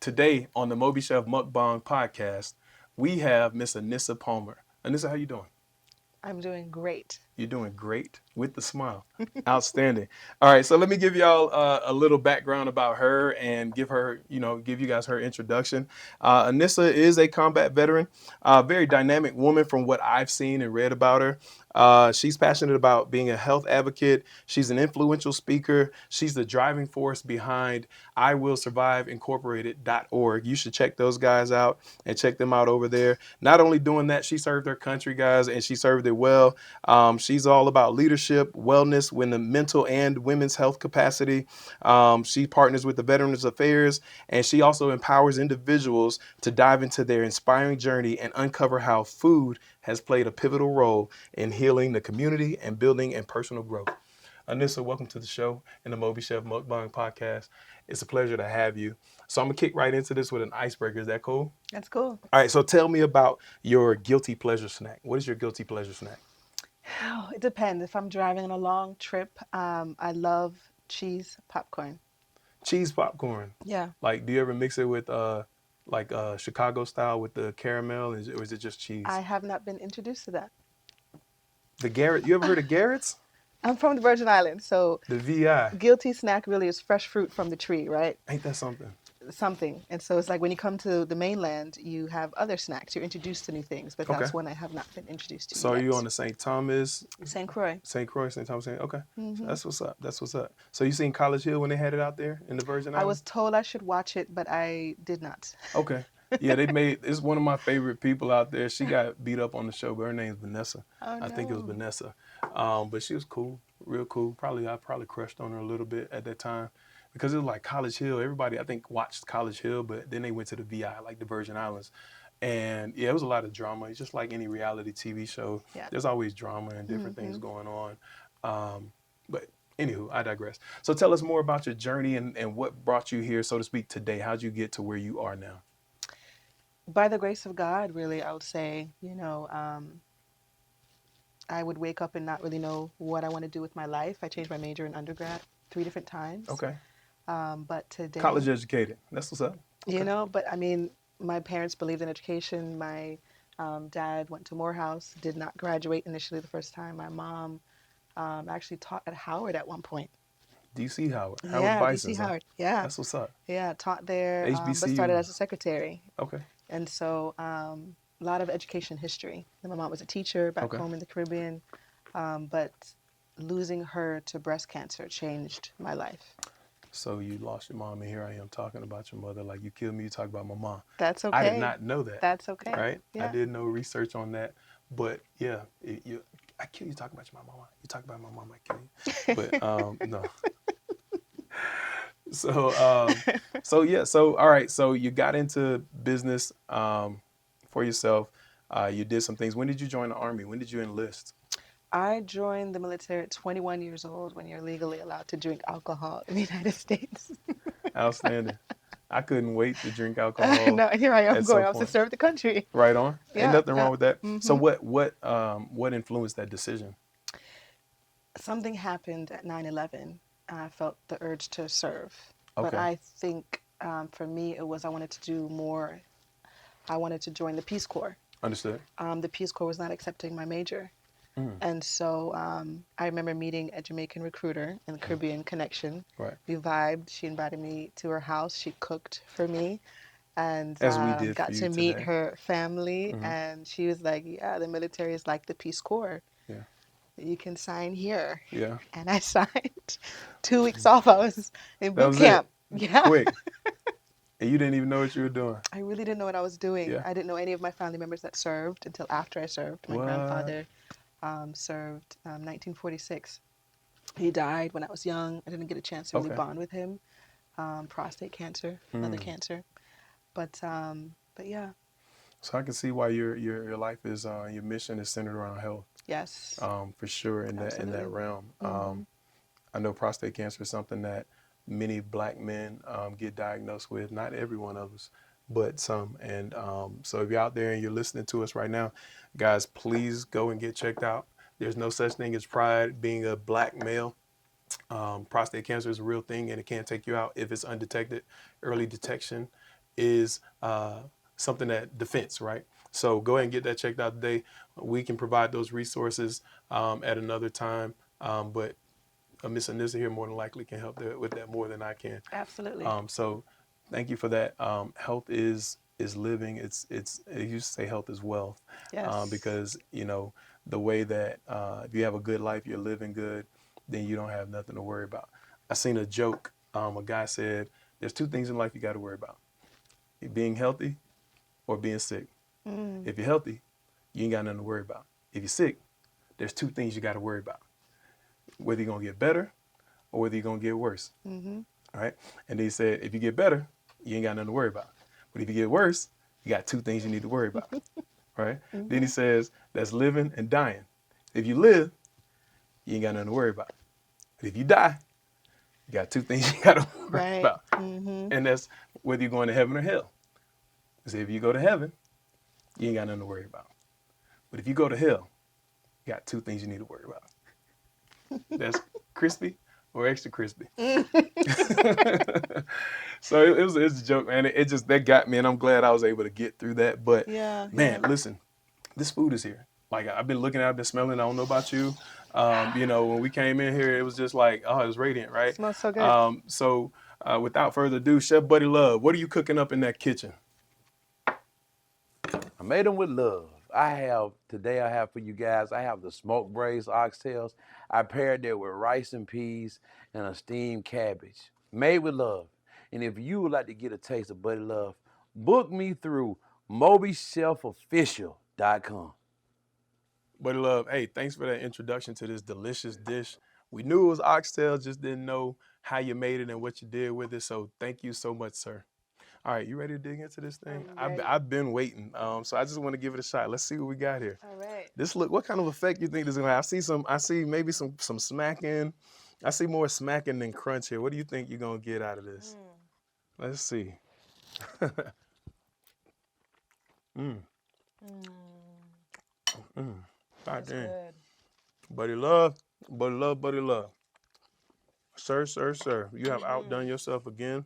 today on the MobiChef Mukbang podcast, we have Miss Anisa Palmer. Anisa, how you doing? I'm doing great. You're doing great with the smile. Outstanding. All right, so let me give y'all a little background about her and give her, give you guys her introduction. Anissa is a combat veteran, a very dynamic woman from what I've seen and read about her. She's passionate about being a health advocate. She's an influential speaker. She's the driving force behind IWillSurviveIncorporated.org. You should check those guys out and check them out over there. Not only doing that, she served her country, guys, and she served it well. She's all about leadership, wellness, when the mental and women's health capacity. She partners with the Veterans Affairs, and she also empowers individuals to dive into their inspiring journey and uncover how food has played a pivotal role in healing the community and building and personal growth. Anissa, welcome to the show in the MobiChef Mukbang podcast. It's a pleasure to have you. So I'm going to kick right into this with an icebreaker. Is that cool? That's cool. All right, so tell me about your guilty pleasure snack. What is your guilty pleasure snack? Oh, it depends. If I'm driving on a long trip, I love cheese popcorn. Cheese popcorn. Yeah. Like, do you ever mix it with Chicago style with the caramel, or is it just I cheese? have not been introduced to that. The Garrett. You ever heard of Garrett's? I'm from the Virgin Islands, so The VI. guilty snack really is fresh fruit from the tree, right? Ain't that something? Something. And so it's like when you come to the mainland, you have other snacks. You're introduced to new things, but Okay. that's one I have not been introduced to So are you on yet. the St. Thomas, St. Croix. St. Croix, St. Thomas? Okay, Hmm. that's what's up. That's what's up. So you seen College Hill when they had it out there in the Virgin I was Islands? told I should watch it, but I did not. Okay. Yeah, they made. It's one of my favorite people out there. She got beat up on the show, but her name's Vanessa. Oh I think it was no. Vanessa. But she was cool, real cool. I probably crushed on her a little bit at that time because it was like College Hill. Everybody I think watched College Hill, but then they went to the VI, like the Virgin Islands. And yeah, it was a lot of drama. It's just like any reality TV show. Yeah. There's always drama and different things Hmm. going on. But anywho, I digress. So tell us more about your journey and what brought you here, so to speak, today. How'd you get to where you are now? By the grace of God, really, I would say, I would wake up and not really know what I want to do with my life. I changed my major in undergrad 3 different times. Okay. But today, College educated. That's what's up. Okay. but I mean, my parents believed in education. My dad went to Morehouse, did not graduate initially the first time. My mom actually taught at Howard at one point. DC Howard. Howard Yeah, DC Bison's, huh? Howard. Yeah, That's what's up. yeah, taught there, but started HBCU. as a secretary. Okay. And so a lot of education history. And my mom was a teacher back Okay. home in the Caribbean, but losing her to breast cancer changed my life. So you lost your mom, and here I am talking about your mother. Like, you killed me, you talk about my mom. That's I did okay. not know that. That's okay. Right? I Yeah. did no research on that. But yeah, I kill you talking about your mama. You talk about my mom, I kill you. But no. So yeah. So all right. So you got into business for yourself. You did some things. When did you join the army? When did you enlist? I joined the military at 21 years old when you're legally allowed to drink alcohol in the United States. Outstanding. I couldn't wait to drink alcohol No, here I am at going some off to point. serve the country. Right on. Ain't Yeah, nothing yeah. wrong with that. So Hmm. what influenced that decision? Something happened at 9/11. I felt the urge to serve. But Okay. I think for me, it was I wanted to do more. I wanted to join the Peace Corps. Understood. The Peace Corps was not accepting my major. Mm, And so I remember meeting a Jamaican recruiter in the Caribbean Connection. right. We vibed. She invited me to her house. She cooked for me and As we did for got you to meet today. her family. Hmm. And she was like, yeah, the military is like the Peace Corps. Yeah. You can sign here. Yeah. And I signed. 2 weeks off, I was in That boot was it. camp. Yeah. Quick. And you didn't even know what you were doing. I really didn't know what I was doing. Yeah. I didn't know any of my family members that served until after I served. My What? grandfather served 1946. He died when I was young. I didn't get a chance to really Okay. bond with him. Prostate cancer, another Mm. cancer. But yeah, So I can see why your life is your mission is centered around health. yes, For sure in that absolutely. realm. Hmm. I know prostate cancer is something that many black men get diagnosed with. Not every one of us, but some. And so if you're out there and you're listening to us right now, guys, please go and get checked out. There's no such thing as pride being a black male. Prostate cancer is a real thing and it can take you out if it's undetected. Early detection is something that defense, right? So go ahead and get that checked out today. We can provide those resources at another time, but Miss Anissa here more than likely can help with that more than I can. Absolutely. So thank you for that. Health is living. It's it used to say health is wealth, Yes. because the way that if you have a good life, you're living good, then you don't have nothing to worry about. I seen a joke. A guy said, "There's two things in life you got to worry about: being healthy or being sick. Mm. If you're healthy, you ain't got nothing to worry about. If you're sick, there's two things you got to worry about: whether you're gonna get better or whether you're gonna get worse." Mm-hmm. All right. And they said, if you get better, you ain't got nothing to worry about. But if you get worse, you got two things you need to worry about. Right. Then he Mm-hmm. says, that's living and dying. If you live, you ain't got nothing to worry about. But if you die, you got two things you got to worry Right. about. Mm-hmm. And that's whether you're going to heaven or hell. Because if you go to heaven, you ain't got nothing to worry about. But if you go to hell, you got two things you need to worry about. That's crispy or extra crispy. So it's a joke, man. It just that got me, and I'm glad I was able to get through that. But Yeah, man, yeah. listen, this food is here. Like I've been looking at, it, I've been smelling. I don't know about you. When we came in here, it was just like, oh, it was radiant, right? Smells so good. Without further ado, Chef Buddy Love, what are you cooking up in that kitchen? I made them with love. I have for you guys, I have the smoked braised oxtails. I paired that with rice and peas and a steamed cabbage. Made with love. And if you would like to get a taste of Buddy Love, book me through MobiChefOfficial.com. Buddy Love, hey, thanks for that introduction to this delicious dish. We knew it was oxtail, just didn't know how you made it and what you did with it. So thank you so much, sir. All right, you ready to dig into this thing? I'm I've, ready. I've been waiting, so I just want to give it a shot. Let's see what we got here. All right. This look. What kind of effect you think this is gonna have? I see maybe some smacking. I see more smacking than crunch here. What do you think you're gonna get out of this? Mm. Let's see. mm, Mm. mm. God That's dang. good. Buddy love, buddy love, buddy love. Sir, sir, sir. You have Mm-hmm. outdone yourself again,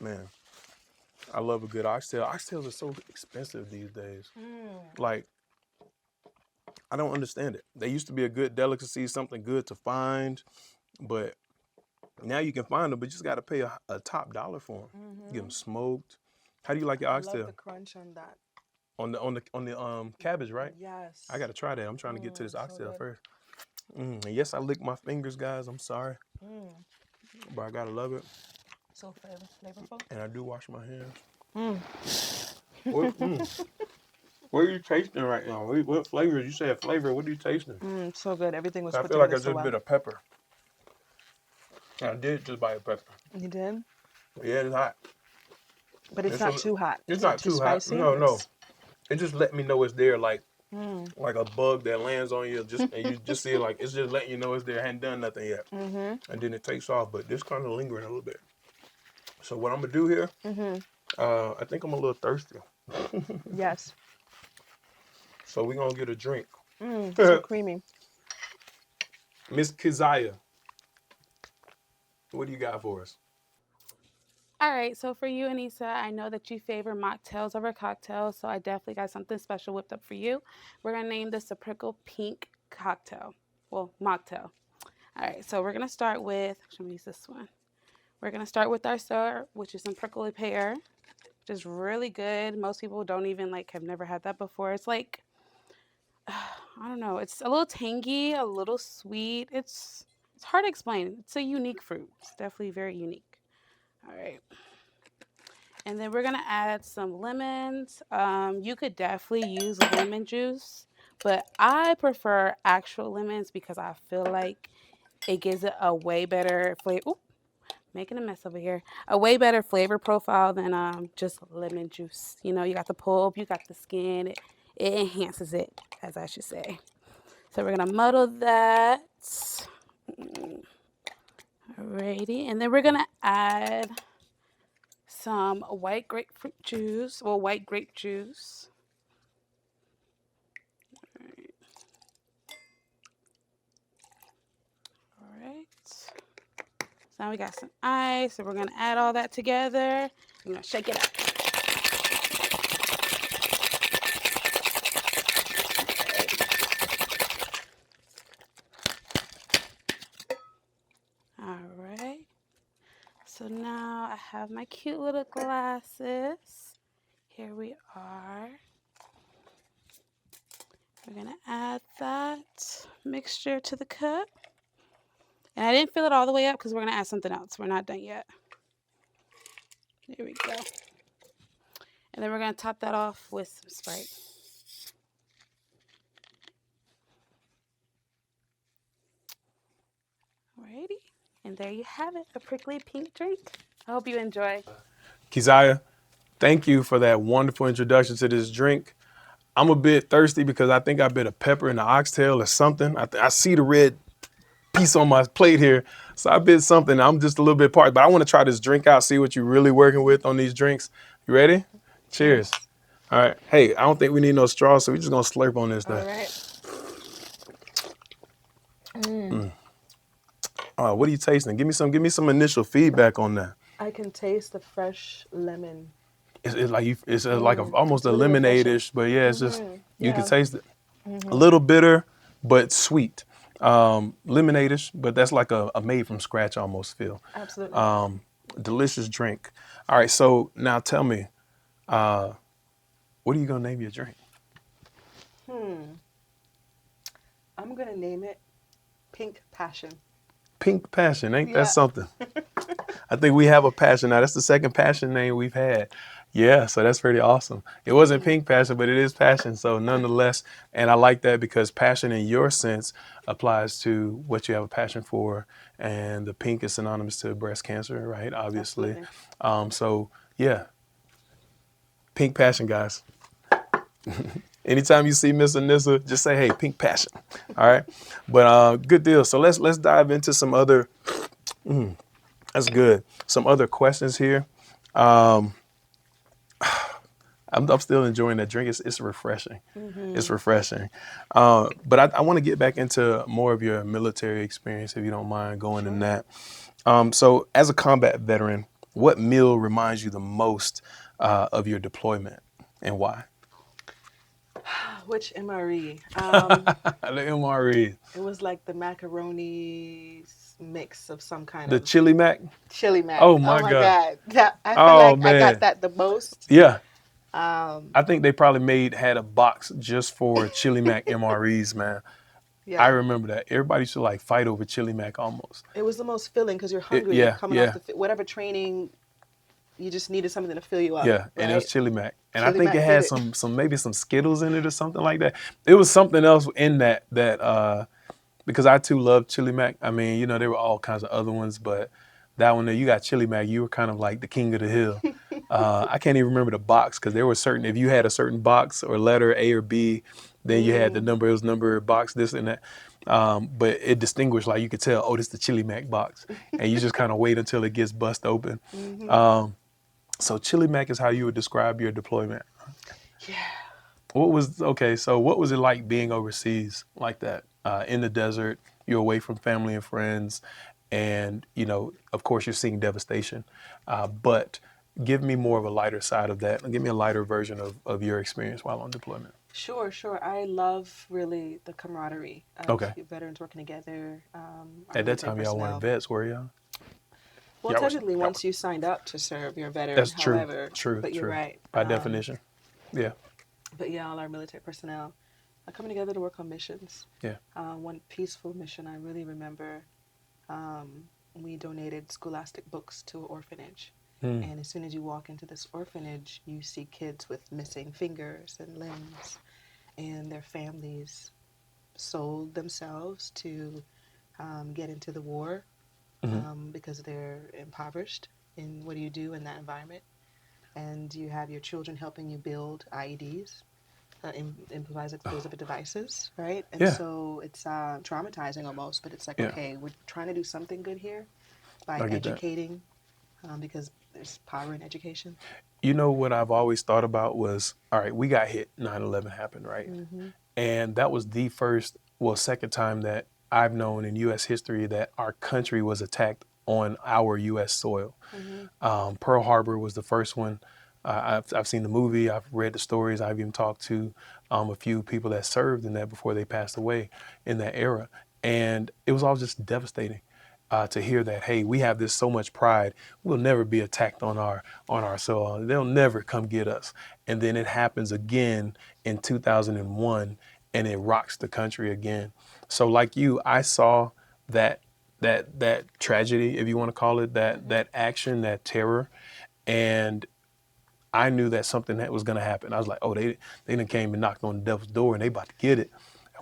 man. I love a good oxtail. Oxtails are so expensive these days. Mm. Like I don't understand it. They used to be a good delicacy, something good to find, but now you can find them, but you just got to pay a top dollar for them. Get them Mm-hmm. smoked. How do you like your I love the oxtail? crunch on that. On the cabbage, right? I Yes. got to try that. I'm trying to get to Mm, this so oxtail good. first. And yes, I lick my fingers, guys. I'm sorry, Mm. but I gotta love it, So flavorful. and I do wash my hands. Mm. What? What are you tasting right now? What flavor? You said flavor. What are you tasting? Mm, so good. Everything was I put feel like together I so just well. bit a pepper. I did just bite a pepper. You did? Yeah, it's hot. But it's It's not a, too hot. it's It's not not too too hot. spicy. No, no. It's It just let me know it's there, mm. like a bug that lands on you, just and you just see it like it's just letting you know it's there. I hadn't done nothing yet, Mm-hmm. and then it takes off. But this kind of lingering a little bit. So what I'm gonna do here? Mm-hmm. I think I'm a little thirsty, Yes. so we're gonna get a drink. Mm, so creamy. Miss Keziah, what do you got for us? All right, so for you, Anissa, I know that you favor mocktails over cocktails, so I definitely got something special whipped up for you. We're gonna name this a prickle pink cocktail. Well, mocktail. All right, so we're gonna start with. Let me use this one. We're gonna start with our star, which is some prickly pear, which is really good. Most people don't even like have never had that before. It's like I don't know. It's a little tangy, a little sweet. It's hard to explain. It's a unique fruit. It's definitely very unique. All right. And then we're gonna add some lemons. You could definitely use lemon juice, but I prefer actual lemons because I feel like it gives it a way better flavor. Oop, making a mess over here. A way better flavor profile than just lemon juice. You know, you got the pulp, you got the skin. It enhances it, as I should say. So we're gonna muddle that. Alrighty, and then we're gonna add some white grapefruit juice, well, white grape juice. All right. So now we got some ice, so we're gonna add all that together. I'm gonna shake it up. All right. So now I have my cute little glasses. Here we are. We're gonna add that mixture to the cup. And I didn't fill it all the way up because we're gonna add something else. We're not done yet. There we go. And then we're gonna top that off with some Sprite. Alrighty. And there you have it, a prickly pink drink. I hope you enjoy. Kezia, thank you for that wonderful introduction to this drink. I'm a bit thirsty because I think I bit a pepper in the oxtail or something. I see the red piece on my plate here, so I bit something. I'm just a little bit parched, but I want to try this drink out, see what you're really working with on these drinks. You ready? Cheers. All right. Hey, I don't think we need no straws, so we're just gonna slurp on this thing. All right. What are you tasting? Give me some initial feedback on that. I can taste the fresh lemon. It's like like almost It's a really lemonade-ish, but yeah, it's just you can Yeah. taste it. A little bitter, but sweet. Lemonade-ish, but that's like a made from scratch almost feel. Absolutely. Delicious drink. All right, so now tell me, what are you gonna name your drink? I'm gonna name it Pink Passion. Pink Passion, ain't Yeah. that something? I think we have a passion now. That's the second passion name we've had. Yeah, so that's pretty awesome. It wasn't Pink Passion, but it is passion. So nonetheless, and I like that because passion in your sense applies to what you have a passion for. And the pink is synonymous to breast cancer, right? Obviously. Absolutely. So yeah, Pink Passion, guys. Anytime you see Miss Anissa, just say, hey, Pink Passion. All right. But good deal. So let's dive into some other, that's good. Some other questions here. I'm still enjoying that drink. It's refreshing. It's refreshing. But I want to get back into more of your military experience, if you don't mind going in that. So as a combat veteran, what meal reminds you the most of your deployment and why? Which MRE? The MRE. It was like the macaroni mix of some kind The of chili mac? chili mac. Oh my God. I feel Oh like I man. got that the most. Yeah. I think they probably had a box just for chili mac MREs, man. Yeah. I remember that. Everybody should like fight over chili mac almost. It was the most filling because you're hungry. Yeah, coming yeah. off whatever training, you just needed something to fill you up. Yeah, and it was right? chili mac. And I Chili think Mac it had did it. some maybe some Skittles in it or something like that. It was something else in that because I too love chili mac. I mean, you know, there were all kinds of other ones, but that one there, you got chili mac, you were kind of like the king of the hill. I can't even remember the box because there were certain, if you had a certain box or letter A or B, then you had the number, it was number box, this and that. But it distinguished, like you could tell, oh, this is the chili mac box. And you just kind of wait until it gets bust open. So chili mac is how you would describe your deployment. Yeah. So what was it like being overseas like that, in the desert? You're away from family and friends, and you know, of course, you're seeing devastation. But give me more of a lighter side of that. Give me a lighter version of your experience while on deployment. Sure. I love really the camaraderie of Okay. veterans working together. At that time, y'all weren't vets, were y'all? Well, Y'all were- technically, once you signed up to serve, you're a veteran. That's true. However, True. but you're True. right. By definition. Yeah. But yeah, all our military personnel are coming together to work on missions. Yeah. One peaceful mission I really remember, we donated scholastic books to an orphanage. And as soon as you walk into this orphanage, you see kids with missing fingers and limbs, and their families sold themselves to get into the war because they're impoverished. And what do you do in that environment? And you have your children helping you build IEDs, improvised explosive devices, right? And Yeah. so it's traumatizing almost, but it's like, Yeah. okay, we're trying to do something good here by I get that. educating, because there's power in education. You know what I've always thought about was, all right, we got hit, 9/11 happened, right? And that was second time that I've known in U.S. history that our country was attacked on our U.S. soil. Mm-hmm. Pearl Harbor was the first one. I've seen the movie. I've read the stories. I've even talked to a few people that served in that before they passed away in that era, and it was all just devastating to hear that. Hey, we have this so much pride. We'll never be attacked on our soil. They'll never come get us. And then it happens again in 2001, and it rocks the country again. So, like you, I saw that that tragedy, if you want to call it that, Mm-hmm. that action, that terror, and I knew that something that was going to happen. I was like, oh, they done came and knocked on the devil's door, and they about to get it.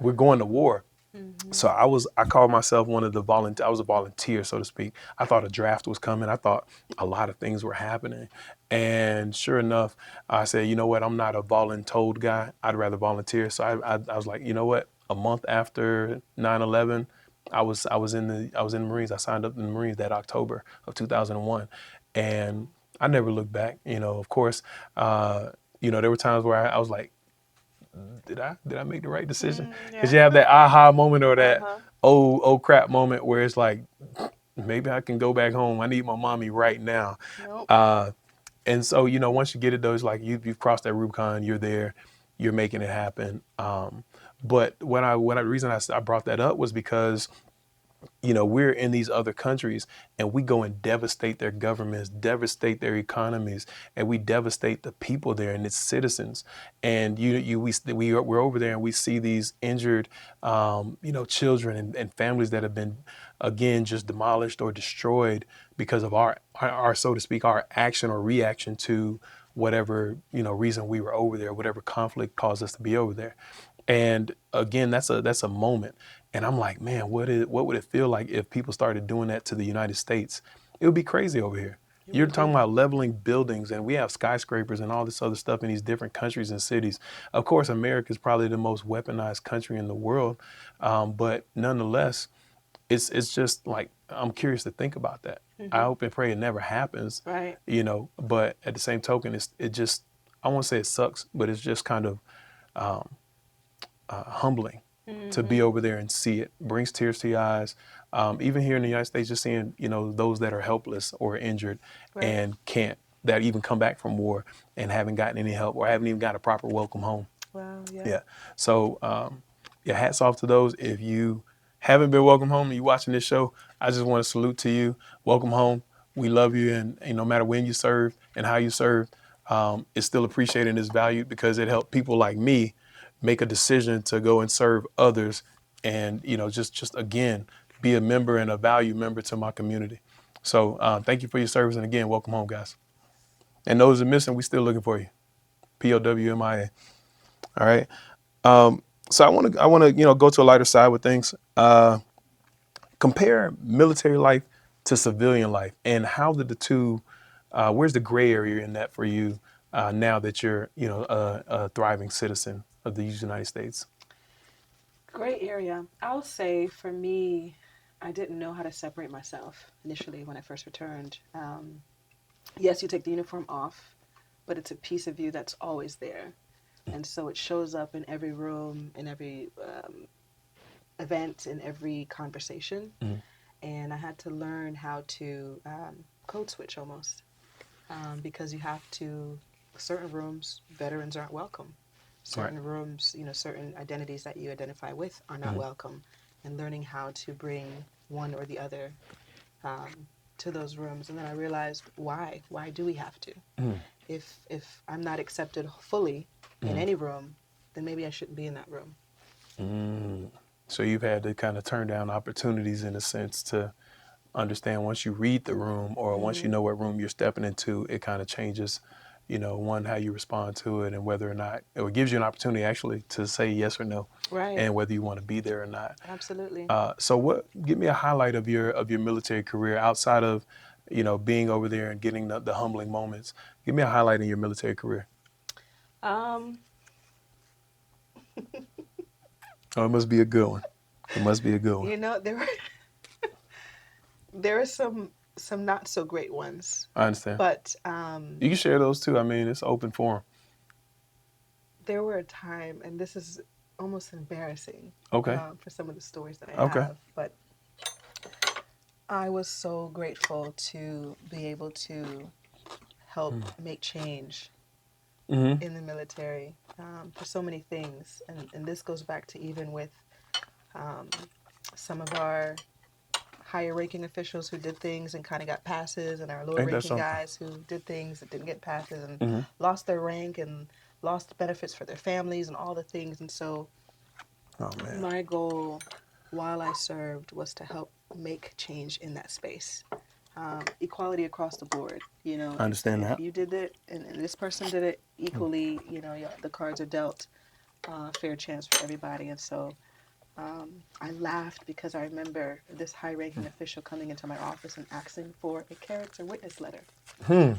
We're going to war. Mm-hmm. So I called myself one of the volunteer. I was a volunteer, so to speak. I thought a draft was coming. I thought a lot of things were happening, and sure enough, I said, you know what? I'm not a voluntold guy. I'd rather volunteer. So I was like, you know what? A month after 9/11, I was in the Marines. I signed up in the Marines that October of 2001, and I never looked back. You know, of course, there were times where I was like, did I make the right decision? Because Yeah. you have that aha moment or that Uh-huh. oh crap moment where it's like, maybe I can go back home. I need my mommy right now. Nope. Uh, and so, once you get it, though, it's like you've crossed that Rubicon. You're there. You're making it happen. But the reason I brought that up was because we're in these other countries and we go and devastate their governments, devastate their economies, and we devastate the people there and its citizens. And we're over there and we see these injured, children and families that have been, again, just demolished or destroyed because of our so to speak, our action or reaction to whatever, reason we were over there, whatever conflict caused us to be over there. And again, that's a moment. And I'm like, man, what would it feel like if people started doing that to the United States? It would be crazy over here. It You're would talking be. about leveling buildings, and we have skyscrapers and all this other stuff in these different countries and cities. Of course, America is probably the most weaponized country in the world, but nonetheless, it's just like I'm curious to think about that. I Mm-hmm. hope and pray it never happens, Right. But at the same token, it just I won't say it sucks, but it's just kind of humbling to be Mm-hmm. over there and see it. Brings tears to your eyes. Even here in the United States, just seeing those that are helpless or injured Right. and can't that even come back from war and haven't gotten any help or haven't even got a proper welcome home. Wow. Yeah. Yeah. So yeah, hats off to those. If you haven't been welcome home and you're watching this show, I just want to salute to you. Welcome home. We love you, and no matter when you serve and how you serve, it's still appreciated and is valued because it helped people like me make a decision to go and serve others, and just again be a member and a value member to my community. So thank you for your service, and again, welcome home, guys. And those that are missing, we still looking for you. POWMIA. All right. So I want to go to a lighter side with things. Compare military life to civilian life, and how did the two? Where's the gray area in that for you now that you're a thriving citizen of the United States? Great area. I'll say for me, I didn't know how to separate myself initially when I first returned. Yes, you take the uniform off, but it's a piece of you that's always there. And so it shows up in every room, in every event, in every conversation. Mhm. And I had to learn how to code switch almost, because you have to, certain rooms, veterans aren't welcome. Right. Certain rooms, certain identities that you identify with are not Mhm. welcome. And learning how to bring one or the other to those rooms. And then I realized why? Why do we have to? Mhm. If I'm not accepted fully in Mhm. any room, then maybe I shouldn't be in that room. Mm. So you've had to kind of turn down opportunities in a sense to understand once you read the room or once you Mm-hmm. know what room you're stepping into, it kind of changes, one, how you respond to it and whether or not it gives you an opportunity actually to say yes or no Right. and whether you want to be there or not. Absolutely. So give me a highlight of your military career outside of, being over there and getting the humbling moments. Give me a highlight in your military career. Um, Oh, it must be a good one. It must be a good one. there were there are some not so great ones, I understand. but You can share those too. I mean, it's open forum. there were a time, and this is almost embarrassing Okay. for some of the stories that I Okay. have, but I was so grateful to be able to help make change Mm-hmm. in the military for so many things. And this goes back to even with um, some of our higher ranking officials who did things and kind of got passes, and our lower Ain't that ranking something? guys who did things that didn't get passes and Mm-hmm. lost their rank and lost benefits for their families and all the things. And so Oh man, my goal while I served was to help make change in that space. Equality across the board. You know, I understand if that. you did it and this person did it equally, you know, the cards are dealt fair chance for everybody. And so I laughed because I remember this high ranking official coming into my office and asking for a character witness letter. Hmm.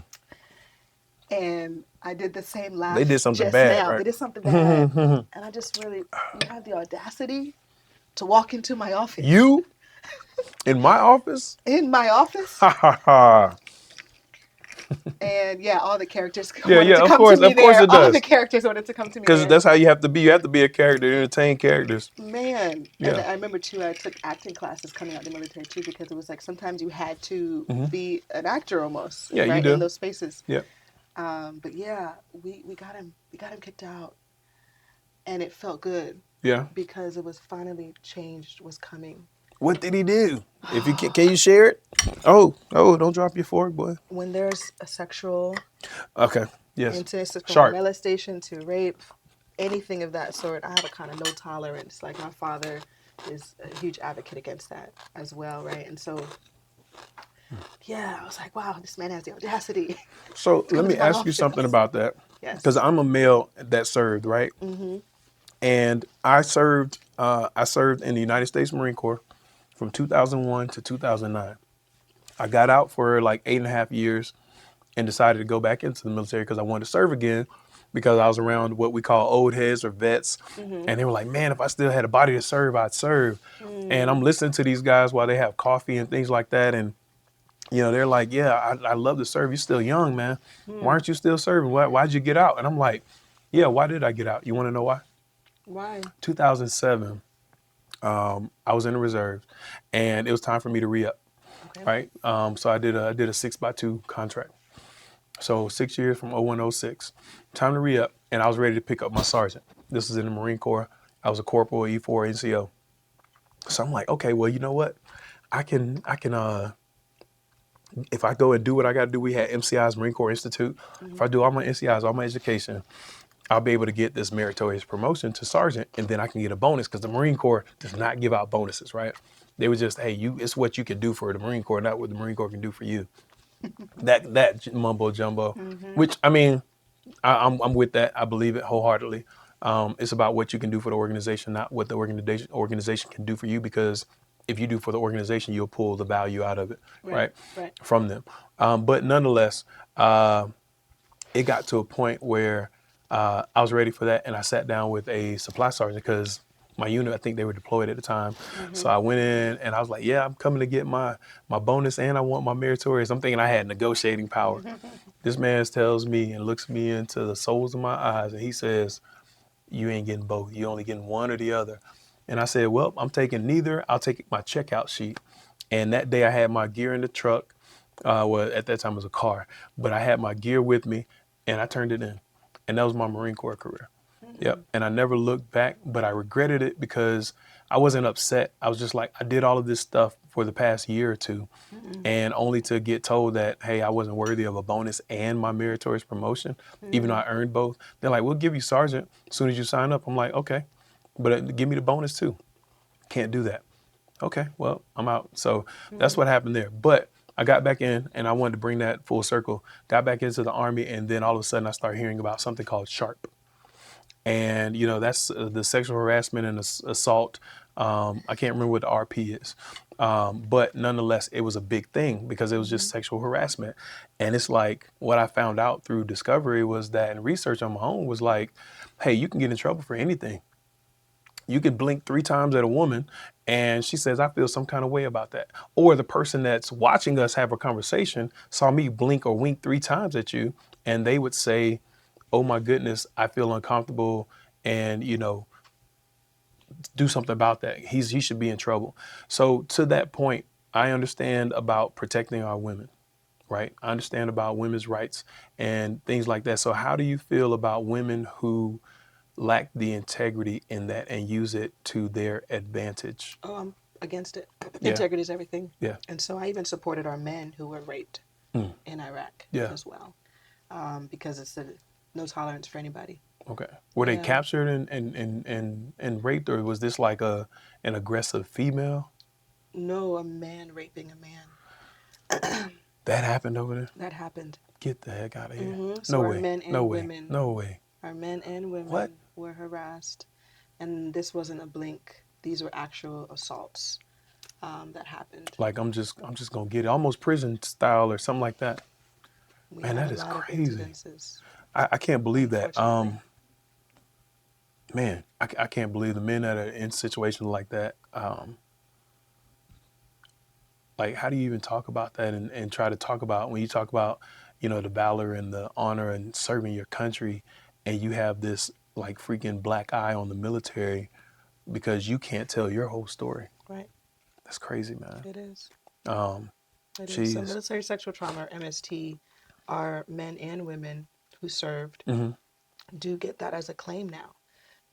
And I did the same They laugh did something just bad, now. They right? did something bad. And I just really, you have the audacity to walk into my office. You in my office? In my office. Ha ha ha. And yeah, all the characters Yeah, wanted yeah. to come to me Of course there. it All the does. characters wanted to come to me Because there. that's how you have to be. You have to be a character, entertain characters. Man, and Yeah. I remember too, I took acting classes coming out of the military too, because it was like sometimes you had to Mm-hmm. be an actor almost, Yeah, you right, in do. those spaces. Yeah. But yeah, we got him kicked out, and it felt good Yeah. because it was finally changed was coming. What did he do? If you can you share it? Oh, don't drop your fork, boy. When there's a sexual Okay. Yes. incident from Sharp. molestation to rape, anything of that sort, I have a kind of no tolerance. Like my father is a huge advocate against that as well, right? And so yeah, I was like, wow, this man has the audacity So to let come me into my ask you office. something about that. Because Yes. I'm a male that served, right? Mm-hmm. And I served in the United States Marine Corps from 2001 to 2009. I got out for like 8.5 years and decided to go back into the military because I wanted to serve again because I was around what we call old heads or vets. Mm-hmm. And they were like, man, if I still had a body to serve, I'd serve. And I'm Mm. listening to these guys while they have coffee and things like that. And, they're like, yeah, I love to serve. You're still young, man. Why Mm. aren't you still serving? Why'd you get out? And I'm like, yeah, why did I get out? You want to know why? Why? 2007, I was in the reserves and it was time for me to re-up, Okay. right? So I did a 6x2 contract. So 6 years from 0106, time to re-up, and I was ready to pick up my sergeant. This is in the Marine Corps. I was a corporal, E4 NCO. So I'm like, okay, well, you know what? I can if I go and do what I got to do, we had MCI's Marine Corps Institute. Mm-hmm. If I do all my NCIs, all my education, I'll be able to get this meritorious promotion to sergeant, and then I can get a bonus because the Marine Corps does not give out bonuses, right? They were just, hey, it's what you can do for the Marine Corps, not what the Marine Corps can do for you. That mumbo jumbo, Mm-hmm. which I mean, I'm with that. I believe it wholeheartedly. It's about what you can do for the organization, not what the organization can do for you. Because if you do for the organization, you'll pull the value out of it, Right. right, Right. from them. But nonetheless, it got to a point where I was ready for that, and I sat down with a supply sergeant because my unit, I think they were deployed at the time. Mm-hmm. So I went in and I was like, yeah, I'm coming to get my bonus and I want my meritorious. I'm thinking I had negotiating power. This man tells me and looks me into the soles of my eyes and he says, you ain't getting both. You only getting one or the other. And I said, well, I'm taking neither. I'll take my checkout sheet. And that day I had my gear in the truck. Well, at that time it was a car, but I had my gear with me and I turned it in. And that was my Marine Corps career. Mm-hmm. Yep. And I never looked back, but I regretted it because I wasn't upset. I was just like, I did all of this stuff for the past year or two Mm-hmm. and only to get told that, hey, I wasn't worthy of a bonus and my meritorious promotion, even though Mm-hmm. I earned both. They're like, we'll give you sergeant as soon as you sign up. I'm like, okay, but give me the bonus too. Can't do that. Okay, well, I'm out. So that's Mm-hmm. what happened there. But I got back in and I wanted to bring that full circle. Got back into the Army and then all of a sudden I started hearing about something called SHARP. And, that's the sexual harassment and assault. I can't remember what the RP is. But nonetheless, it was a big thing because it was Mm-hmm. just sexual harassment. And it's like what I found out through discovery was that, and research on my own was like, hey, you can get in trouble for anything. You could blink 3 times at a woman and she says, I feel some kind of way about that. Or the person that's watching us have a conversation saw me blink or wink 3 times at you and they would say, oh my goodness, I feel uncomfortable and, do something about that. He should be in trouble. So to that point, I understand about protecting our women, right? I understand about women's rights and things like that. So how do you feel about women who lack the integrity in that and use it to their advantage? Oh, I'm against it. Yeah. Integrity is everything. Yeah. And so I even supported our men who were raped Mm. in Iraq Yeah. as well, because it's no tolerance for anybody. Okay. Were they Yeah. captured and raped, or was this like an aggressive female? No, a man raping a man. That happened over there? That happened. Get the heck out of here. So No our way. men No and way. women, No way. our men and women What? were harassed, and this wasn't a blink. These were actual assaults that happened. Like I'm just gonna get it. Almost prison style or something like that. We Man, had that a is lot of crazy. incidences, I can't believe that. unfortunately. Man, I can't believe the men that are in situations like that. Like, how do you even talk about that and try to talk about when you talk about, the valor and the honor and serving your country, and you have this like freaking black eye on the military because you can't tell your whole story. Right. That's crazy, man. It is. Um, It is. So Jeez. military sexual trauma, or MST, are men and women who served Mm-hmm. do get that as a claim now.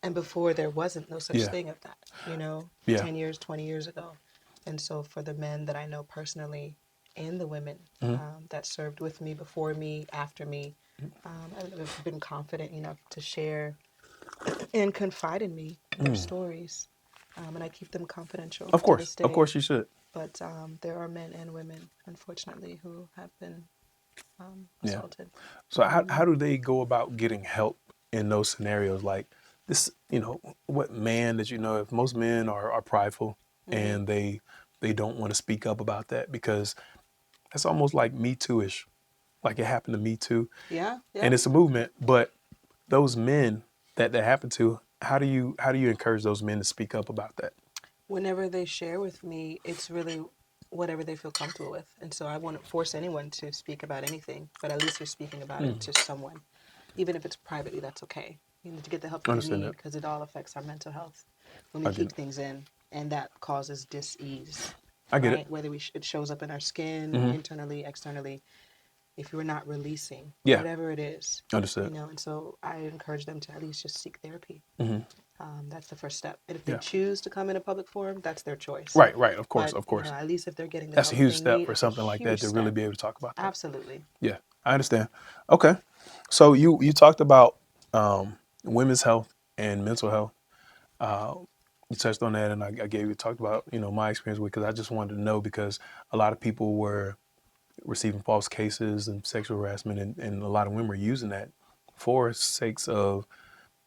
And before there wasn't no such Yeah. thing of that, Yeah. 10 years, 20 years ago. And so for the men that I know personally and the women that served with me, before me, after me, I've been confident enough to share and confide in me their stories. And I keep them confidential Of to this course. Of day. course you should. But there are men and women, unfortunately, who have been Yeah. assaulted. So how do they go about getting help in those scenarios? Like this, what man that if most men are prideful and they don't want to speak up about that because that's almost like Me Too-ish. Like it happened to me too. Yeah, yeah. And it's a movement, but those men that happened to, how do you encourage those men to speak up about that? Whenever they share with me, it's really whatever they feel comfortable with. And so I wouldn't force anyone to speak about anything, but at least you're speaking about it to someone. Even if it's privately, that's okay. You need to get the help I that you understand need that. because it all affects our mental health when we I get keep it. things in, and that causes dis-ease, I get it. right? Whether it shows up in our skin, Mm-hmm. internally, externally, if you're not releasing, Yeah. whatever it is, Understood. and so I encourage them to at least just seek therapy. Mm-hmm. That's the first step. And if they Yeah. choose to come in a public forum, that's their choice. Right. Of course. But, Of course. at least if they're getting the That's a help that huge they step need, for it's a something like that huge to really step. be able to talk about that. Absolutely. Yeah, I understand. Okay. So you talked about women's health and mental health. You touched on that, and I talked about my experience with, because I just wanted to know, because a lot of people were receiving false cases and sexual harassment, and a lot of women were using that for sakes of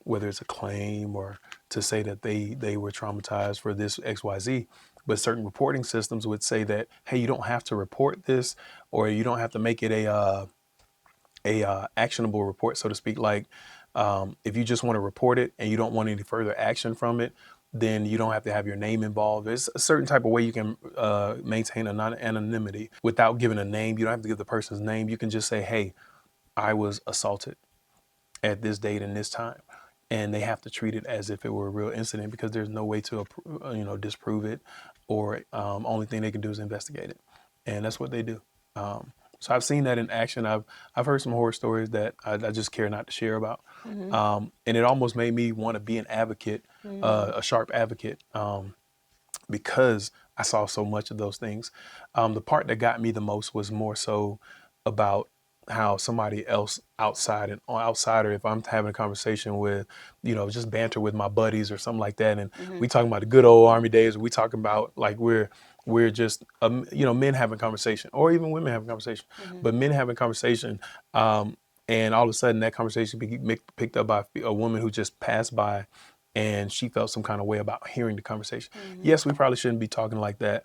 whether it's a claim or to say that they were traumatized for this XYZ. But certain reporting systems would say that, hey, you don't have to report this, or you don't have to make it a actionable report, so to speak. Like if you just want to report it and you don't want any further action from it, then you don't have to have your name involved. There's a certain type of way you can maintain anonymity without giving a name. You don't have to give the person's name. You can just say, hey, I was assaulted at this date and this time. And they have to treat it as if it were a real incident, because there's no way to disprove it, or only thing they can do is investigate it. And that's what they do. So I've seen that in action. I've heard some horror stories that I just care not to share about. And it almost made me want to be an advocate, a sharp advocate, because I saw so much of those things. The part that got me the most was more so about how somebody else outsider, if I'm having a conversation with, just banter with my buddies or something like that, and we talking about the good old Army days, we talking about like we're just men having conversation, or even women having conversation, but men having conversation, and all of a sudden that conversation picked up by a woman who just passed by, and she felt some kind of way about hearing the conversation. Yes, we probably shouldn't be talking like that.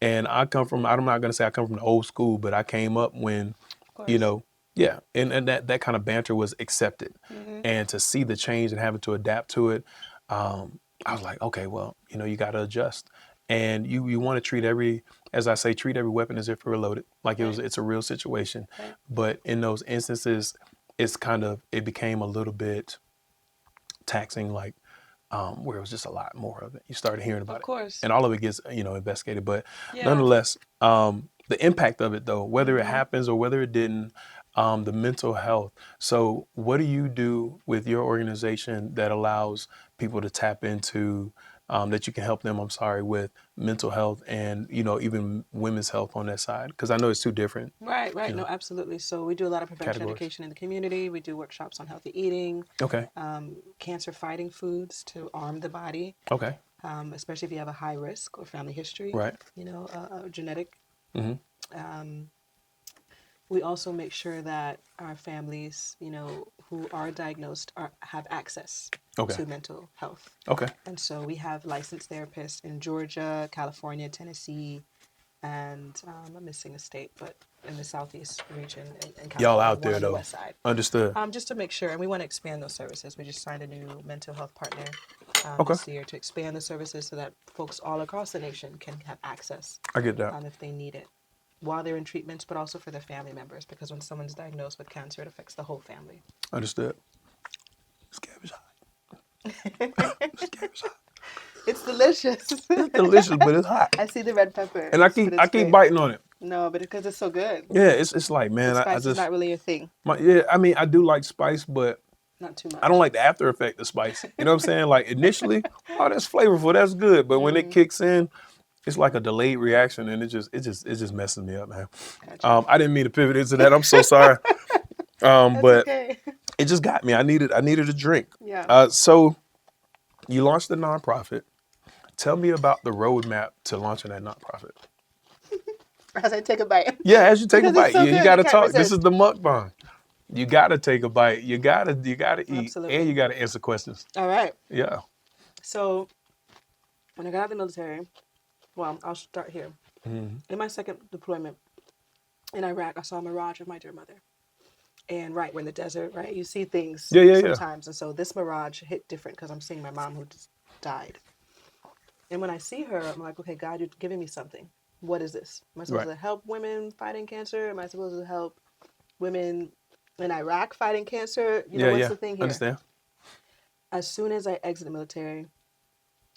And I'm not going to say I come from the old school, but I came up when, Of course. yeah. And that kind of banter was accepted. And to see the change and having to adapt to it, I was like, okay, well, you got to adjust. And you want to treat as I say, treat every weapon as if it were loaded, like it's a real situation. Right. But in those instances, it became a little bit taxing, like, where it was just a lot more of it. You started hearing about Of it, course. and all of it gets investigated. But Yeah. nonetheless, the impact of it, though, whether it happens or whether it didn't, the mental health. So, what do you do with your organization that allows people to tap into that you can help them? I'm sorry, with mental health and even women's health on that side, because I know it's two different Right. No, absolutely. So we do a lot of prevention categories. education in the community. We do workshops on healthy eating, Okay. cancer fighting foods to arm the body, Okay. especially if you have a high risk or family history, Right. genetic. Mm-hmm. We also make sure that our families, who are diagnosed have access Okay. to mental health. Okay. And so we have licensed therapists in Georgia, California, Tennessee, and I'm missing a state, but in the southeast region in California, Y'all out one there on the though. west side. Understood. Just to make sure, and we want to expand those services. We just signed a new mental health partner Okay. this year to expand the services so that folks all across the nation can have access I get that. if they need it while they're in treatments, but also for their family members, because when someone's diagnosed with cancer, it affects the whole family. Understood. This cabbage hot. This cabbage hot. It's delicious. It's delicious, but it's hot. I see the red pepper. And I keep biting on it. No, but because it's so good. Yeah, it's like, man, The spice I just is not really your thing. I do like spice, but Not too much. I don't like the after effect of spice. You know what I'm saying? Like initially, oh, that's flavorful, that's good, but when it kicks in, it's like a delayed reaction, and it just messes me up, man. Gotcha. I didn't mean to pivot into that. I'm so sorry. But okay. it just got me. I needed a drink. Yeah. So you launched the nonprofit. Tell me about the roadmap to launching that nonprofit. As I take a bite. Yeah, as you take a Because bite, it's so you good, got to you can't talk. This resist. is the mukbang. You got to take a bite. You got to eat, Absolutely. and you got to answer questions. All right. Yeah. So when I got out of the military, well, I'll start here. Mm-hmm. In my second deployment in Iraq, I saw a mirage of my dear mother. And we're in the desert, right? You see things sometimes. And so this mirage hit different because I'm seeing my mom who just died. And when I see her, I'm like, okay, God, you're giving me something. What is this? Am I supposed to help women fighting cancer? Am I supposed to help women in Iraq fighting cancer? What's the thing here? Understand. As soon as I exit the military,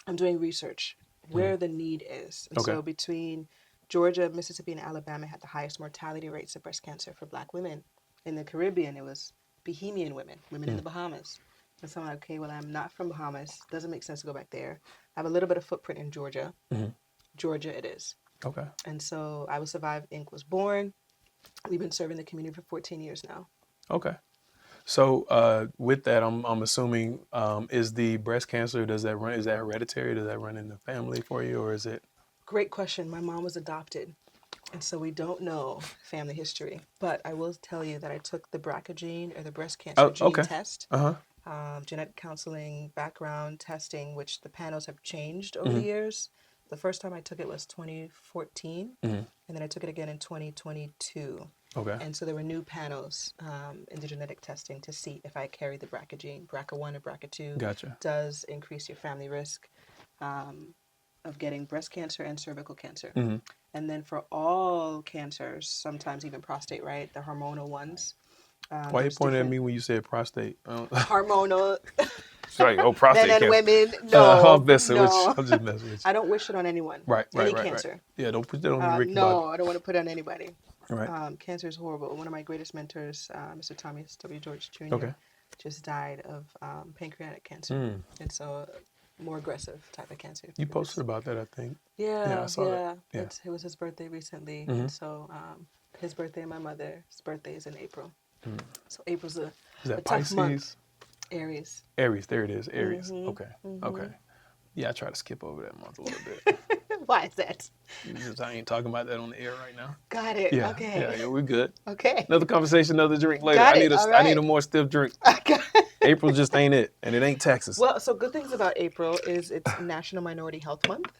I'm doing research where the need is. And so between Georgia, Mississippi, and Alabama had the highest mortality rates of breast cancer for Black women. In the Caribbean, it was Bahamian women in the Bahamas. And so I'm like, okay, well, I'm not from Bahamas. Doesn't make sense to go back there. I have a little bit of footprint in Georgia. Georgia it is. Okay. And so I Will Survive Inc. was born. We've been serving the community for 14 years now. Okay. So with that, I'm assuming is the breast cancer, is that hereditary? Does that run in the family for you, or is it? Great question. My mom was adopted. And so we don't know family history. But I will tell you that I took the BRCA gene or the breast cancer gene test. Genetic counseling, background testing, which the panels have changed over the years. The first time I took it was 2014, and then I took it again in 2022. Okay. And so there were new panels in the genetic testing to see if I carry the BRCA gene. BRCA1 or BRCA2 Gotcha. does increase your family risk of getting breast cancer and cervical cancer. And then for all cancers, sometimes even prostate, right? The hormonal ones. Why you pointing at me when you said prostate? Hormonal. Sorry, prostate Men and cancer. women, no. I'm messing with you. no. I'm just messing with you. I don't wish it on anyone. Right. Any cancer. Yeah, don't put that on Ricky No, Bobby. I don't want to put it on anybody. Right. Cancer is horrible. One of my greatest mentors, Mr. Thomas W. George Jr., just died of pancreatic cancer. And so more aggressive type of cancer. You posted about that, I think. Yeah, I saw that. Yeah. It was his birthday recently. And so his birthday and my mother's birthday is in April. So April's a tough Pisces? month. Aries. Aries, there it is. Aries. Okay. Yeah, I try to skip over that month a little bit. Why is that? Because I ain't talking about that on the air right now. Got it. Yeah. Okay. Yeah, we're good. Okay. Another conversation, another drink later. Got it. I need a more stiff drink. April just ain't it, and it ain't Texas. Well, so good things about April is it's National Minority Health Month.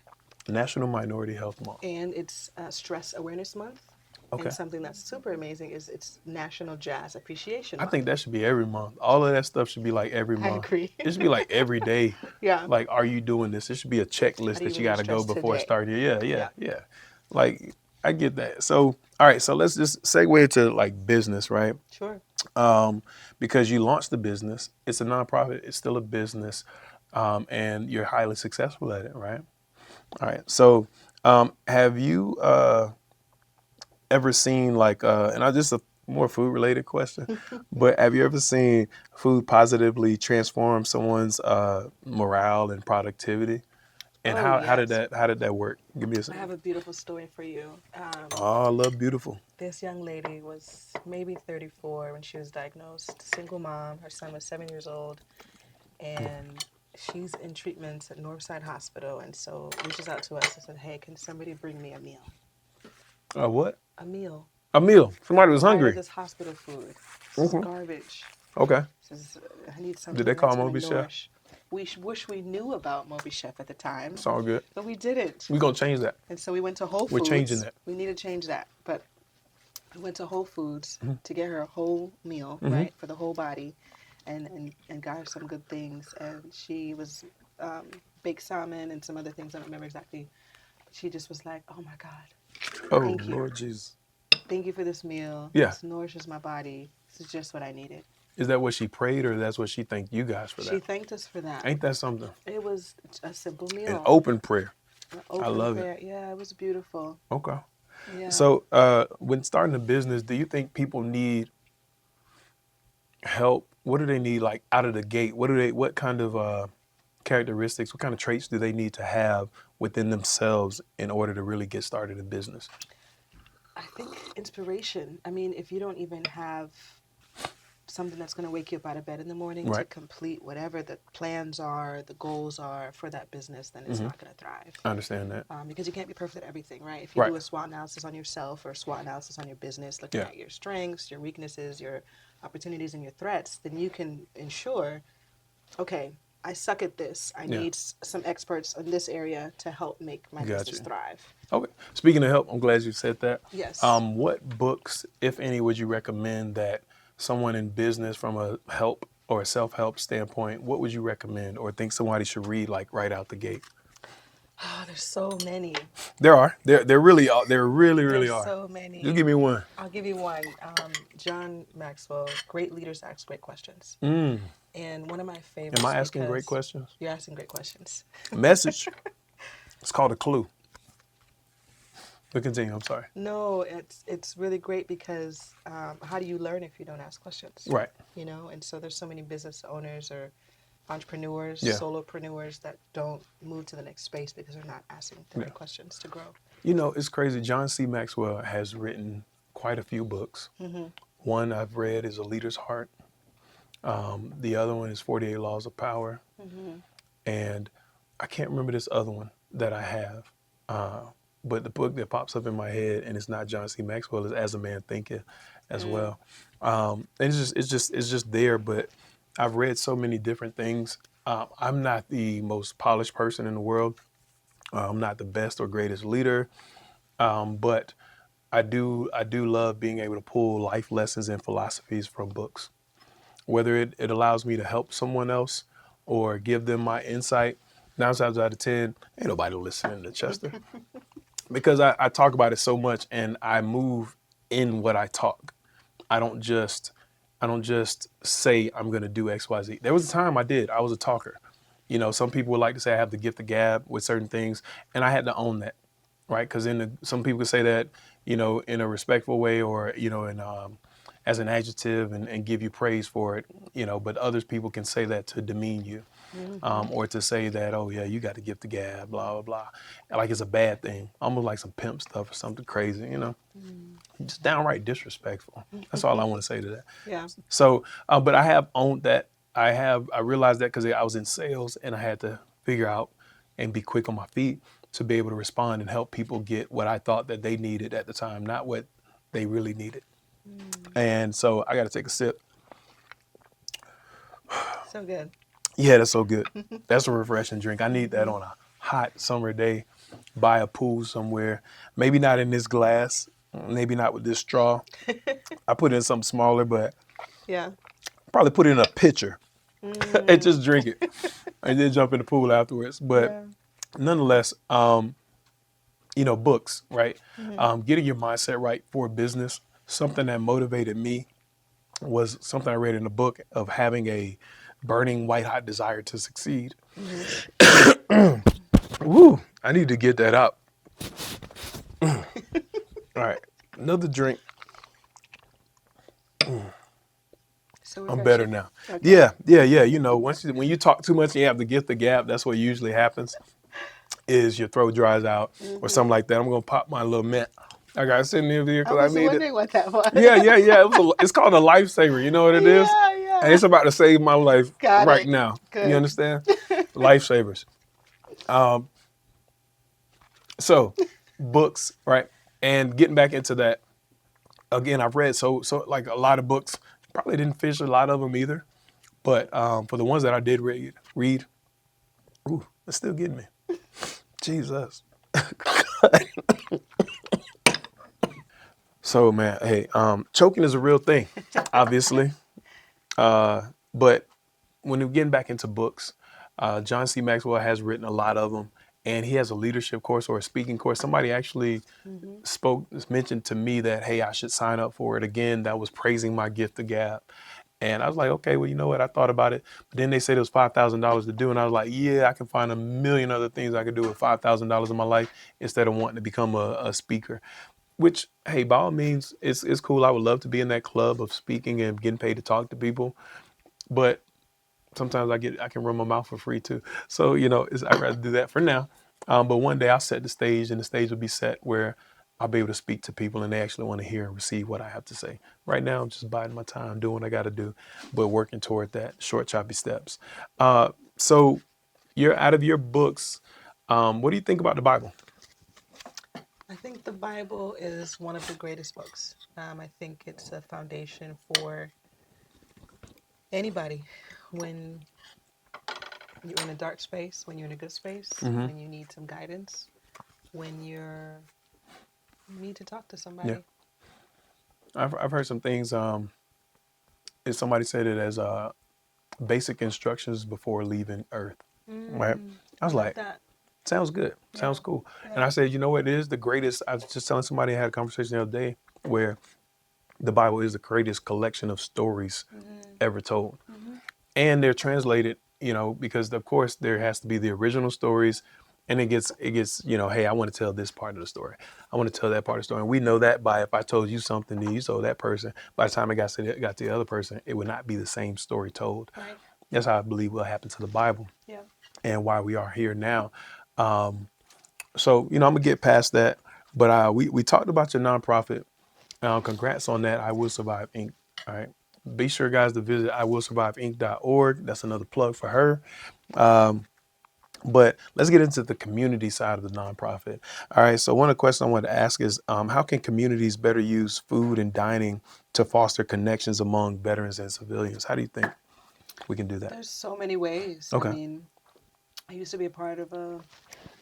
National Minority Health Month. And it's Stress Awareness Month. Okay. And something that's super amazing is it's National Jazz Appreciation Month. I think that should be every month. All of that stuff should be like every month. I agree. It should be like every day. Yeah. Like, are you doing this? It should be a checklist that you got to go before it starts. Yeah. Like, I get that. So, all right. So let's just segue to like business, right? Sure. Because you launched the business. It's a nonprofit. It's still a business. and you're highly successful at it, right? All right. So, have you ever seen like, and I just a more food related question, but have you ever seen food positively transform someone's morale and productivity? And Oh, yes. how did that work? Give me a I second. have a beautiful story for you. Oh, I love beautiful. This young lady was maybe 34 when she was diagnosed, single mom. Her son was 7 years old, and she's in treatment at Northside Hospital. And so reaches out to us and said, "Hey, can somebody bring me a meal? What? A meal. A meal. Somebody was Tired of hungry. this hospital food. This is Okay. garbage. Okay. This is, I need Did they something call that's going to MobiChef? nourish." We wish we knew about MobiChef at the time, It's all good. but we didn't. We're gonna change that. And so we went to Whole We're changing Foods. that. We need to change that, but we went to Whole Foods to get her a whole meal, Mm-hmm. right, for the whole body, and got her some good things. And she was baked salmon and some other things. I don't remember exactly. But she just was like, "Oh my God, Oh thank you, Lord Jesus. thank you for this meal. Yeah. This nourishes my body. This is just what I needed." Is that what she prayed, or that's what she thanked you guys for She that? thanked us for that. Ain't that something? It was a simple An meal, open prayer. an I open love it. prayer. Yeah, it was beautiful. Okay. Yeah. So, when starting a business, do you think people need help? What do they need, like out of the gate? What kind of characteristics, what kind of traits do they need to have within themselves in order to really get started in business? I think inspiration. I mean, if you don't even have something that's going to wake you up out of bed in the morning to Right. complete whatever the plans are, the goals are for that business, then it's not going to thrive. I understand that. Because you can't be perfect at everything, right? If you Right. do a SWOT analysis on yourself or a SWOT analysis on your business, looking Yeah. at your strengths, your weaknesses, your opportunities, and your threats, then you can ensure, okay, I suck at this. I Yeah. need some experts in this area to help make my Got business you. thrive. Okay. Speaking of help, I'm glad you said that. Yes. What books, if any, would you recommend that someone in business from a help or a self-help standpoint, what would you recommend or think somebody should read like right out the gate? Oh, there's so many. There are. There really are. There really, really There's are. so many. Just give me one. I'll give you one. John Maxwell, Great Leaders Ask Great Questions. Mm. And one of my favorites. Am I asking great because questions? You're asking great questions. Message. It's called a clue. But continue. I'm sorry. No, it's really great because how do you learn if you don't ask questions? Right. You know, and so there's so many business owners or entrepreneurs, Yeah. solopreneurs that don't move to the next space because they're not asking the right questions to grow. You know, it's crazy. John C. Maxwell has written quite a few books. Mm-hmm. One I've read is A Leader's Heart. The other one is 48 Laws of Power. Mm-hmm. And I can't remember this other one that I have. But the book that pops up in my head, and it's not John C. Maxwell, is As a Man Thinketh as well. And it's just there. But I've read so many different things. I'm not the most polished person in the world. I'm not the best or greatest leader. But I do love being able to pull life lessons and philosophies from books. Whether it allows me to help someone else or give them my insight, 9 times out of 10, ain't nobody listening to Chester. Because I talk about it so much and I move in what I talk. I don't just say I'm gonna do X, Y, Z. There was a time I did. I was a talker. You know, some people would like to say I have the gift of gab with certain things, and I had to own that, right? Because some people could say that, you know, in a respectful way or, you know, as an adjective and give you praise for it, you know, but others people can say that to demean you. Or to say that, oh yeah, you got to gift the gab, blah, blah, blah. Like it's a bad thing, almost like some pimp stuff or something crazy, you know, just downright disrespectful. That's all I want to say to that. Yeah. So, but I have owned that. I realized that because I was in sales and I had to figure out and be quick on my feet to be able to respond and help people get what I thought that they needed at the time, not what they really needed. And so I got to take a sip. So good. Yeah, that's so good. That's a refreshing drink. I need that on a hot summer day by a pool somewhere. Maybe not in this glass. Maybe not with this straw. I put it in something smaller, but Yeah. probably put it in a pitcher and just drink it. And then jump in the pool afterwards. But Yeah. nonetheless, you know, books, right? Getting your mindset right for business. Something that motivated me was something I read in a book of having a burning white hot desire to succeed. Mm-hmm. Woo! I need to get that up. All right, another drink. So I'm better refreshing. now. Okay. Yeah. You know, when you talk too much, and you have the gift of gab. That's what usually happens. Is your throat dries out or something Mm-hmm. like that. I'm gonna pop my little mint. I got it sitting over here I because I was made it. wondering what that was. It's called a lifesaver. You know what it is? Yeah, And yeah. it's about to save my life Got right it. now. You Good. understand? Lifesavers. Um, so books, right? And getting back into that again, I've read so like a lot of books. Probably didn't finish a lot of them either, but for the ones that I did read, ooh, it's still getting me. Jesus. So man, hey, choking is a real thing, obviously. But when we're getting back into books, John C. Maxwell has written a lot of them, and he has a leadership course or a speaking course. Somebody actually Mm-hmm. mentioned to me that, hey, I should sign up for it again. That was praising my gift of gab. And I was like, okay, well, you know what? I thought about it, but then they said it was $5,000 to do, and I was like, yeah, I can find a million other things I could do with $5,000 in my life instead of wanting to become a speaker. Which, hey, by all means, it's cool. I would love to be in that club of speaking and getting paid to talk to people, but sometimes I can run my mouth for free too. So I'd rather do that for now. But one day I'll set the stage, and the stage will be set where I'll be able to speak to people, and they actually want to hear and receive what I have to say. Right now, I'm just biding my time, doing what I got to do, but working toward that short, choppy steps. So you're out of your books. What do you think about the Bible? I think the Bible is one of the greatest books. I think it's a foundation for anybody when you're in a dark space, when you're in a good space, Mm-hmm. when you need some guidance, when you need to talk to Yeah, somebody. I've heard some things. If somebody said it as basic instructions before leaving Earth. Right? I I was love like, that. sounds good. Yeah, Sounds cool. And yeah. I said, you know what? It is the greatest. I was just telling somebody, I had a conversation the other day where the Bible is the greatest collection of stories Mm-hmm. ever told. Mm-hmm. And they're translated, because of course there has to be the original stories, and it gets, hey, I want to tell this part of the story. I want to tell that part of the story. And we know that by if I told you something, then you told that person. By the time got to the other person, it would not be the same story told. Right. That's how I believe will happen to the Bible Yeah. and why we are here now. So I'm gonna get past that. But we talked about your nonprofit. Congrats on that. I Will Survive Inc. All right. Be sure, guys, to visit iwillsurviveinc.org. That's another plug for her. But let's get into the community side of the nonprofit. All right. So one of the questions I wanted to ask is, how can communities better use food and dining to foster connections among veterans and civilians? How do you think we can do that? There's so many ways. I Okay. mean, I used to be a part of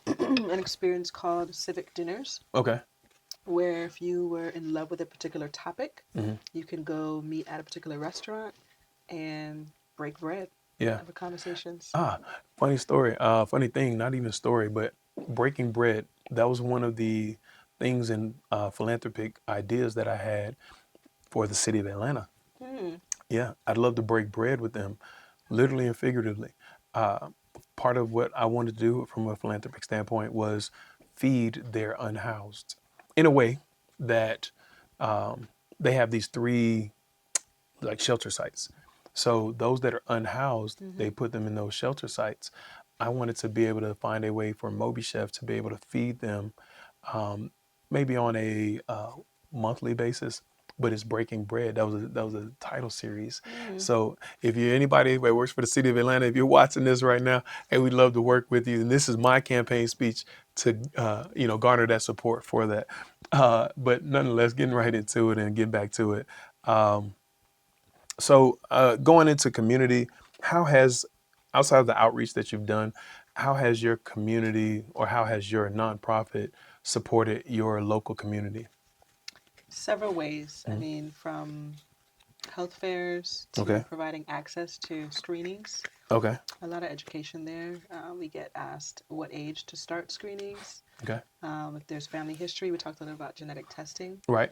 an experience called civic dinners, Okay. where if you were in love with a particular topic, Hmm. you can go meet at a particular restaurant and break bread, Yeah. have conversations. Funny story. Funny thing, not even story, but breaking bread. That was one of the things in philanthropic ideas that I had for the city of Atlanta. Hmm. Yeah, I'd love to break bread with them, literally and figuratively. Uh, Part of what I wanted to do from a philanthropic standpoint was feed their unhoused in a way that they have these three like shelter sites. So those that are unhoused, they Mm-hmm. put them in those shelter sites. I wanted to be able to find a way for MobiChef to be able to feed them, um, maybe on a monthly basis. But it's breaking bread. That was a title series. Mm-hmm. So if you're anybody that works for the city of Atlanta, if you're watching this right now, hey, we'd love to work with you. And this is my campaign speech to garner that support for that. But nonetheless, getting right into it and get back to it. Um, so going into community, how has, outside of the outreach that you've done, how has your community or how has your nonprofit supported your local community? Several ways. I Mhm. mean, from health fairs to Okay. providing access to screenings. Okay. A lot of education there. We get asked what age to start screenings. Okay. If there's family history, we talked a little about genetic testing. Right.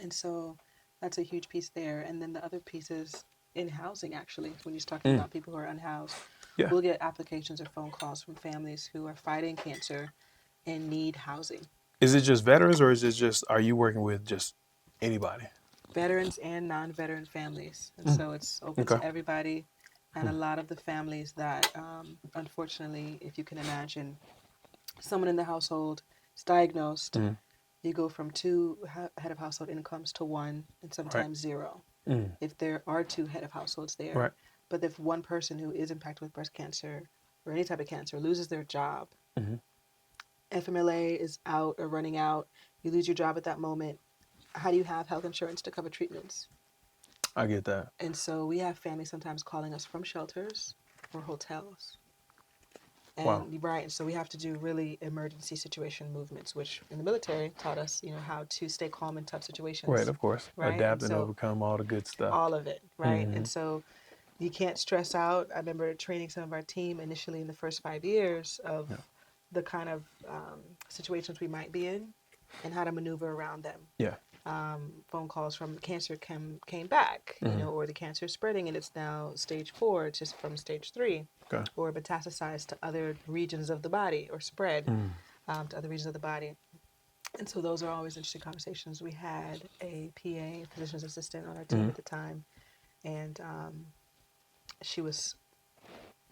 And so that's a huge piece there. And then the other pieces in housing, actually, when you're talking about people who are unhoused. Yeah. We'll get applications or phone calls from families who are fighting cancer and need housing. Is it just veterans, or is it just, are you working with just anybody? Veterans and non-veteran families, and so it's open Okay. to everybody. And a lot of the families that, unfortunately, if you can imagine, someone in the household is diagnosed, you go from two head of household incomes to one, and sometimes zero. If there are two head of households there, Right. but if one person who is impacted with breast cancer or any type of cancer loses their job, FMLA is out or running out, you lose your job at that moment, how do you have health insurance to cover treatments? I get that. And so we have families sometimes calling us from shelters or hotels. And Wow. right, and so we have to do really emergency situation movements, which in the military taught us, how to stay calm in tough situations. Right, of course. Right. Adapt And and so overcome all the good stuff. all of it, right? And so you can't stress out. I remember training some of our team initially in the first 5 years of the kind of situations we might be in and how to maneuver around them. Yeah. Phone calls from cancer came back, or the cancer is spreading and it's now stage 4, it's just from stage 3, Okay. or metastasized to other regions of the body or spread to other regions of the body. And so those are always interesting conversations. We had a PA, physician's assistant, on our team at the time, and she was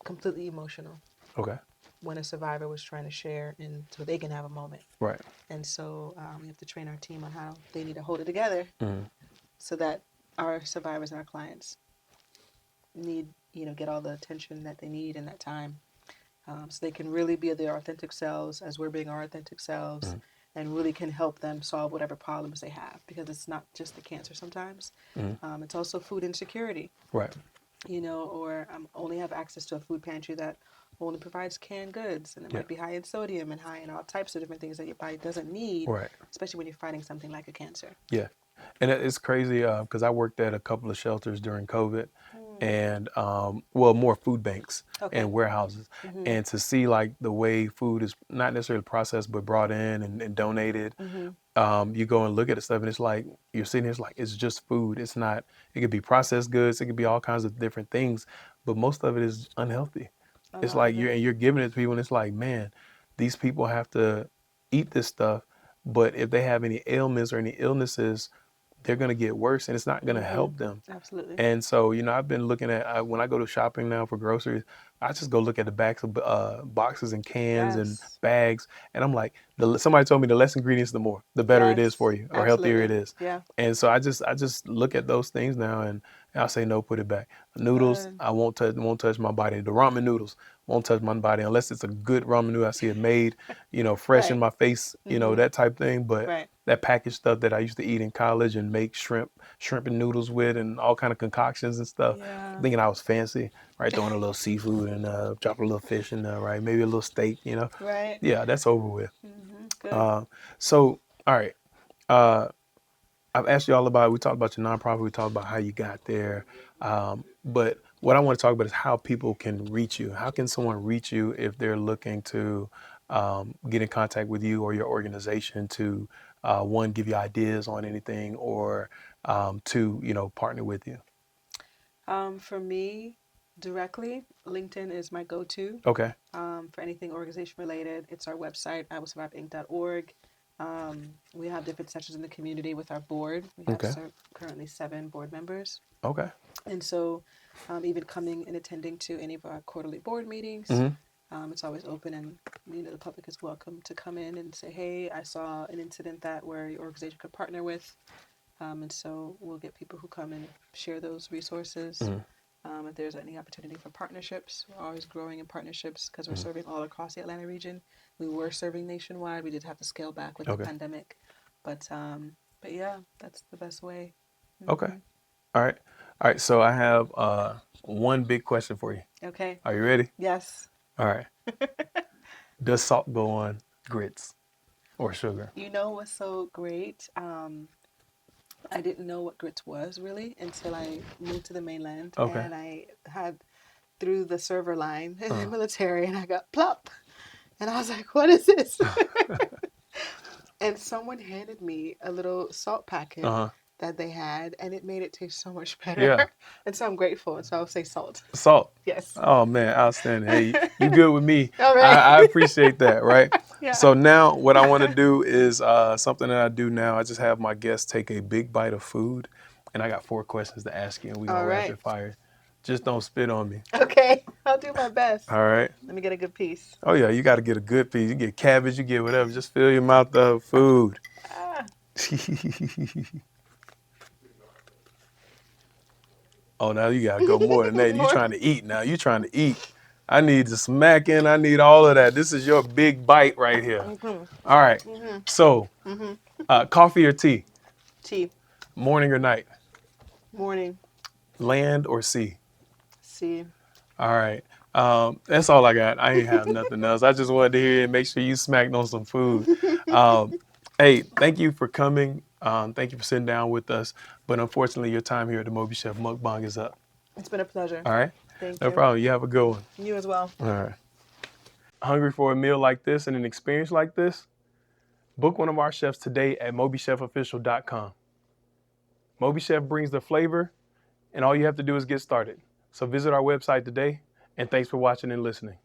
completely emotional Okay. when a survivor was trying to share, and so they can have a moment. Right. And so we have to train our team on how they need to hold it together so that our survivors and our clients need, get all the attention that they need in that time, so they can really be their authentic selves as we're being our authentic selves, and really can help them solve whatever problems they have, because it's not just the cancer sometimes. It's also food insecurity. Right. Or only have access to a food pantry that only provides canned goods, and it might be high in sodium and high in all types of different things that your body doesn't need, Right. especially when you're fighting something like a cancer. Yeah. And it's crazy because I worked at a couple of shelters during COVID, and more food banks and warehouses, and to see like the way food is not necessarily processed but brought in and donated. You go and look at the stuff, and it's like you're sitting here, it's like it's just food. It's not. It could be processed goods. It could be all kinds of different things, but most of it is unhealthy. It's like you're giving it to people, and it's like, man, these people have to eat this stuff, but if they have any ailments or any illnesses, they're going to get worse, and it's not going to help them. Absolutely. And so, I've been looking at, when I go to shopping now for groceries, I just go look at the backs of boxes and cans and bags, and I'm like, somebody told me the less ingredients, the better it is for you, or healthier it is. Yeah. And so I just look at those things now, and I'll say, no, put it back. Noodles, I won't touch my body. The ramen noodles won't touch my body unless it's a good ramen noodle. I see it made, fresh in my face, that type thing. But that packaged stuff that I used to eat in college and make shrimp and noodles with, and all kind of concoctions and stuff, thinking I was fancy, right? Throwing a little seafood and dropping a little fish in there, right? Maybe a little steak, Right. Yeah, that's over with. Good. So, all right. I've asked you all about, we talked about your nonprofit, we talked about how you got there. But what I want to talk about is how people can reach you. How can someone reach you if they're looking to get in contact with you or your organization to, one, give you ideas on anything, or two, partner with you? For me, directly, LinkedIn is my go-to. Okay. For anything organization related. It's our website, iwillsurviveinc.org. We have different sessions in the community with our board. We have currently 7 board members. Okay. And so even coming and attending to any of our quarterly board meetings, it's always open, and the public is welcome to come in and say, hey, I saw an incident where your organization could partner with. And so we'll get people who come and share those resources. If there's any opportunity for partnerships, we're always growing in partnerships because we're serving all across the Atlanta region. We were serving nationwide. We did have to scale back with the pandemic. But yeah, that's the best way. Okay. All right. So I have one big question for you. Okay. Are you ready? Yes. All right. Does salt go on grits or sugar? You know what's so great? I didn't know what grits was really until I moved to the mainland, and I had through the server line in the military, and I got plop, and I was like, "What is this?" And someone handed me a little salt packet that they had, and it made it taste so much better. Yeah. And so I'm grateful. And so I'll say salt. Salt. Yes. Oh man, outstanding. Hey, you good with me? All right. I appreciate that. Right. Yeah. So now what I want to do is something that I do now. I just have my guests take a big bite of food, and I got 4 questions to ask you, and we're gonna All right. rapid fire. Just don't spit on me. Okay. I'll do my best. All right. Let me get a good piece. Oh yeah, you got to get a good piece. You get cabbage, you get whatever. Just fill your mouth up food. Ah. Oh, now you gotta go more than that. You More. trying to eat now. You trying to eat. I need the smacking. I need all of that. This is your big bite right here. Mm-hmm. All right. Mm-hmm. So, coffee or tea? Tea. Morning or night? Morning. Land or sea? Sea. All right. That's all I got. I ain't have nothing else. I just wanted to hear and make sure you smacked on some food. Hey, thank you for coming. Thank you for sitting down with us. But unfortunately, your time here at the MobiChef Mukbang is up. It's been a pleasure. All right? Thank No you. problem. You have a good one. You as well. All right. Hungry for a meal like this and an experience like this? Book one of our chefs today at MobiChefOfficial.com. MobiChef brings the flavor, and all you have to do is get started. So visit our website today, and thanks for watching and listening.